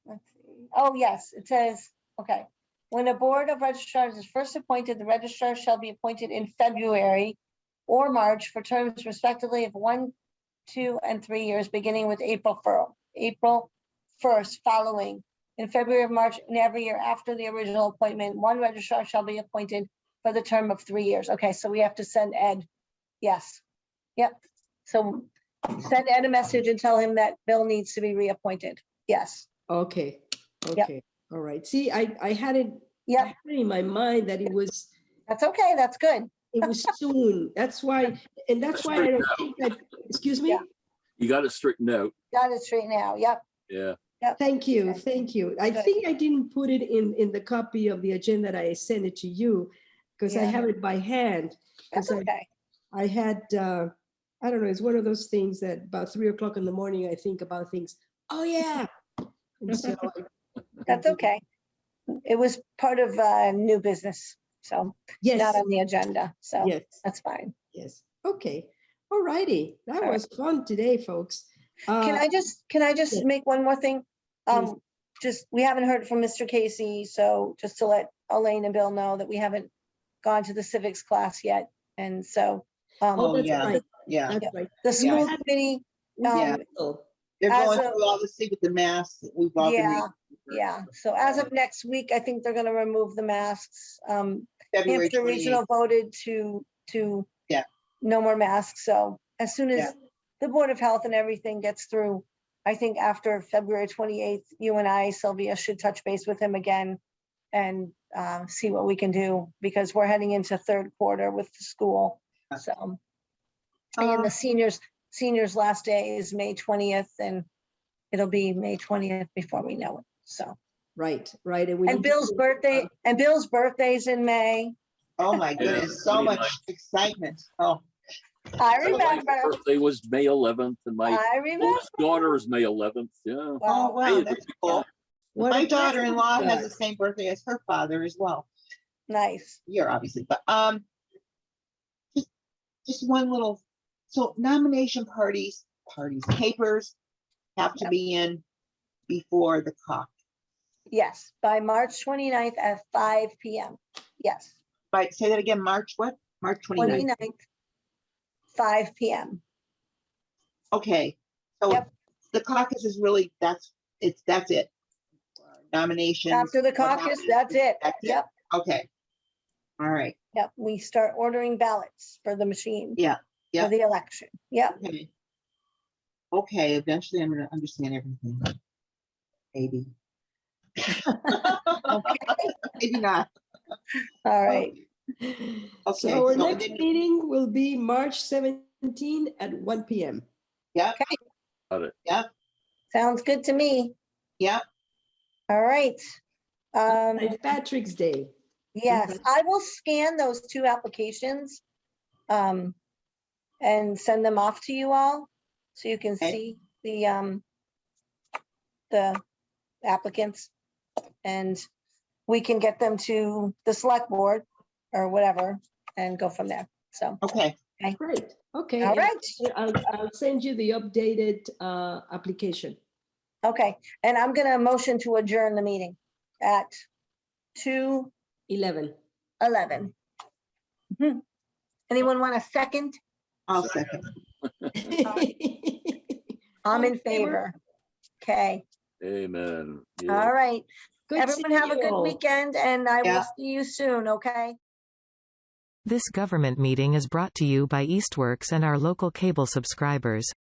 Let's see. Oh, yes, it says, okay. When a board of registrars is first appointed, the registrar shall be appointed in February or March for terms respectively of 1, 2, and 3 years, beginning with April 1st following. In February, March, and every year after the original appointment, one registrar shall be appointed for the term of 3 years. Okay, so we have to send Ed. Yes. Yep. So send Ed a message and tell him that Bill needs to be reappointed. Yes. Okay, okay, all right. See, I had it Yep. in my mind that it was That's okay. That's good. soon. That's why, and that's why I don't think that, excuse me? Yeah. You got it straightened out. Got it straight now. Yep. Yeah. Thank you, Okay. thank you. I Good. think I didn't put it in the copy of the agenda that I sent it to you, because I Yeah. have it by hand. That's 'cause okay. I had, I don't know, it's one of those things that about 3 o'clock in the morning, I think about things. Oh, yeah. And so That's okay. It was part of new business, so Yes, not on the agenda. So yes, that's fine. yes. Okay, all righty. That All right. was fun today, folks. Can I just yes. make one more thing? Please. Just, we haven't heard from Mr. Casey, so just to let Elaine and Bill know that we haven't gone to the civics class yet. And so, Oh, that's yeah. right. Yeah, That's right. the school Yeah. committee, Yeah. they're As going of- through all the see with the masks. that We've all been yeah, reading for yeah. So as of next week, I think they're gonna remove the masks. February Hampshire 28th. Regional voted to Yeah. no more masks. So as soon Yeah. as the Board of Health and everything gets through, I think after February 28th, you and I, Sylvia, should touch base with him again and see what we can do, because we're heading into third quarter with the school. So, and the seniors last day is May 20th, and it'll be May 20th before we know it. So, Right, right. we and need to Bill's put, birthday, and Bill's birthday's in May. Oh, my goodness, so much 29th. excitement. Oh, I My wife's remember, birthday was May 11th and my I remember. oldest daughter is May 11th. Yeah. oh, Wow. wow, that's cool. what My a daughter-in-law blessing. has the same birthday as her father as well. Nice. Year, obviously, but just one little, so nomination papers have to Yep. be in before the caucus. Yes, by March 29th at 5 PM. Yes, Right, say that again, March what? March 29th. 29th, 5 PM. Okay, so Yep. the caucus is really, that's it. Nominations. After the what caucus, happens, that's it. That's it. Yep, Okay. All right, Yep, we start ordering ballots for the machine. Yeah, yeah. For the election. Yep. okay. Okay, eventually I'm gonna understand everything. Maybe. Maybe not. All right. Okay, So our so next then- meeting will be March 17 at 1 p.m. Yeah, Got it. Sounds good to me. yeah, All right. St. Patrick's Day. Yes, I will scan those 2 applications and send them off to you all so you can Okay. see the applicants, and we can get them to the select board or whatever and go from there. So, okay, Great. Okay. all and right. I'll send you the updated application. Okay, and I'm gonna motion to adjourn the meeting at 11. 2:11. Anyone want a second? I'll second. I'm All in in favor. Okay, Amen. all Yeah. right. Good Everyone seeing have a you good all. weekend, and I will Yeah. see you soon, okay? This government meeting is brought to you by Eastworks and our local cable subscribers.